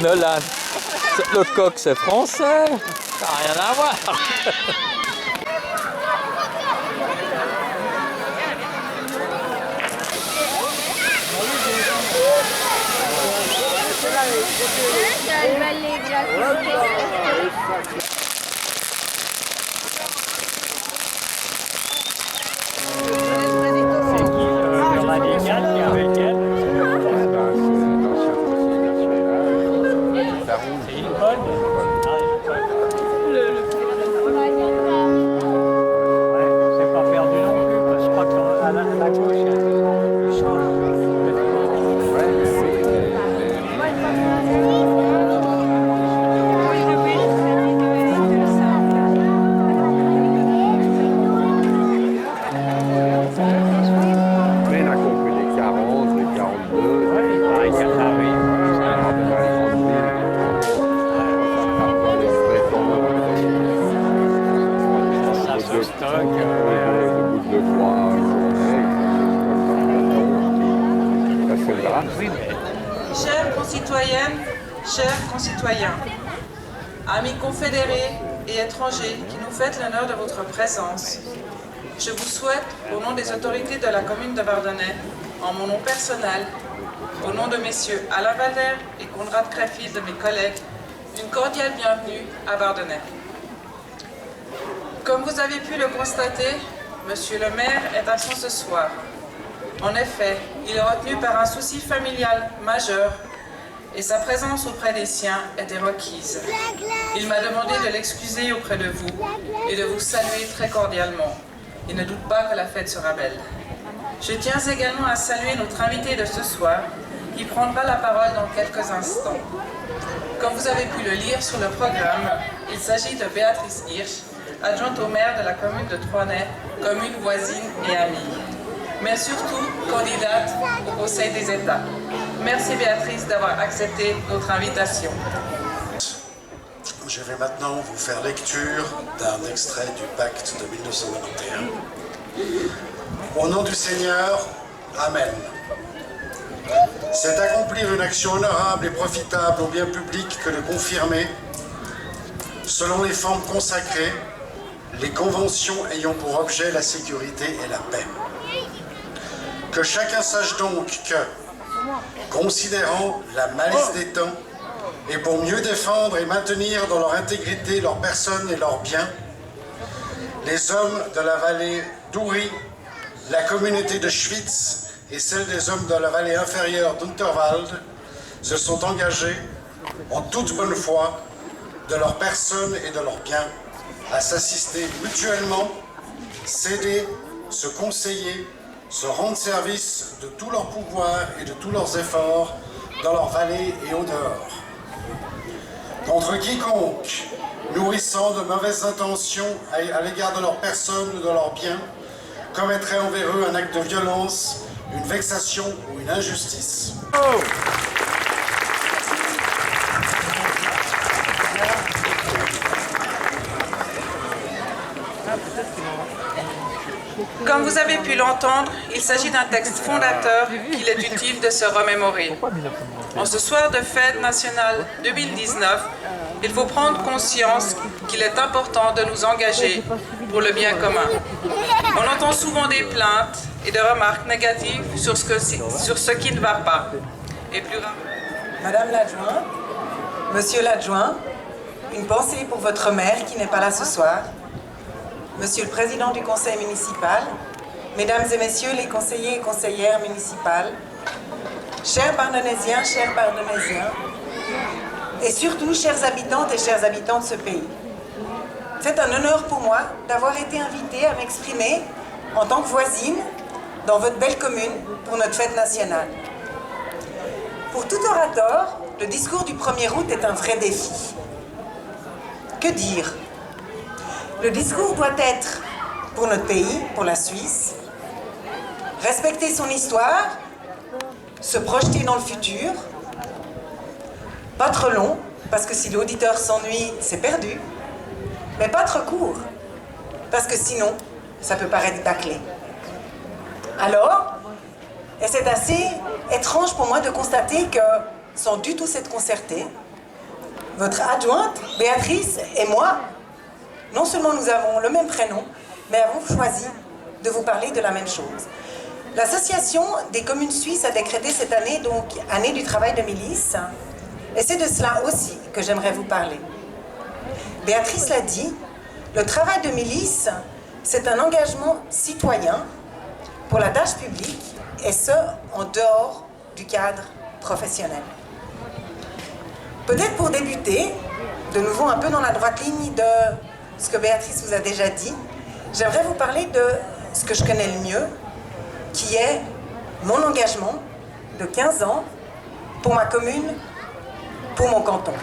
Nolan. L'autre coq, c'est français. Ça n'a rien à voir. Chères concitoyennes, chers concitoyens, amis confédérés et étrangers qui nous faites l'honneur de votre présence, je vous souhaite, au nom des autorités de la commune de Bardonnay, en mon nom personnel, au nom de messieurs Alain Valder et Conrad Creffield, de mes collègues, une cordiale bienvenue à Bardonnay. Comme vous avez pu le constater, monsieur le maire est absent ce soir. En effet, il est retenu par un souci familial majeur et sa présence auprès des siens était requise. Il m'a demandé de l'excuser auprès de vous et de vous saluer très cordialement. Il ne doute pas que la fête sera belle. Je tiens également à saluer notre invité de ce soir qui prendra la parole dans quelques instants. Comme vous avez pu le lire sur le programme, il s'agit de Béatrice Hirsch, adjointe au maire de la commune de Troinay, commune voisine et amie, mais surtout candidate au Conseil des États. Merci Béatrice d'avoir accepté notre invitation. Je vais maintenant vous faire lecture d'un extrait du pacte de 1991. Au nom du Seigneur, Amen. C'est accomplir une action honorable et profitable au bien public que de confirmer, selon les formes consacrées, les conventions ayant pour objet la sécurité et la paix. Que chacun sache donc que, considérant la malice des temps, et pour mieux défendre et maintenir dans leur intégrité leurs personnes et leurs biens, les hommes de la vallée d'Uri, la communauté de Schwytz et celle des hommes de la vallée inférieure d'Unterwald se sont engagés, en toute bonne foi, de leurs personnes et de leurs biens, à s'assister mutuellement, s'aider, se conseiller, se rendre service de tout leur pouvoir et de tous leurs efforts dans leur vallée et au dehors. Contre quiconque, nourrissant de mauvaises intentions à l'égard de leurs personnes ou de leurs biens, commettrait envers eux un acte de violence, une vexation ou une injustice. Comme vous avez pu l'entendre, il s'agit d'un texte fondateur qu'il est utile de se remémorer. En ce soir de fête nationale 2019, il faut prendre conscience qu'il est important de nous engager pour le bien commun. On entend souvent des plaintes et des remarques négatives sur ce qui ne va pas. Et plus rare. Madame l'adjointe, Monsieur l'adjoint, une pensée pour votre maire qui n'est pas là ce soir. Monsieur le Président du Conseil municipal, Mesdames et Messieurs les conseillers et conseillères municipales, chers Bardonnaisiens, chers Bardonnaisiens, et surtout chers habitantes et chers habitants de ce pays. C'est un honneur pour moi d'avoir été invitée à m'exprimer en tant que voisine dans votre belle commune pour notre fête nationale. Pour tout orateur, le discours du 1er août est un vrai défi. Que dire ? Le discours doit être, pour notre pays, pour la Suisse, respecter son histoire, se projeter dans le futur, pas trop long, parce que si l'auditeur s'ennuie, c'est perdu, mais pas trop court, parce que sinon, ça peut paraître bâclé. Alors, et c'est assez étrange pour moi de constater que, sans du tout s'être concerté, votre adjointe, Béatrice, et moi, non seulement nous avons le même prénom, mais avons choisi de vous parler de la même chose. L'Association des communes suisses a décrété cette année, donc, année du travail de milice, et c'est de cela aussi que j'aimerais vous parler. Béatrice l'a dit, le travail de milice, c'est un engagement citoyen pour la tâche publique, et ce, en dehors du cadre professionnel. Peut-être pour débuter, de nouveau un peu dans la droite ligne de ce que Béatrice vous a déjà dit, j'aimerais vous parler de ce que je connais le mieux, qui est mon engagement de 15 ans pour ma commune, pour mon canton.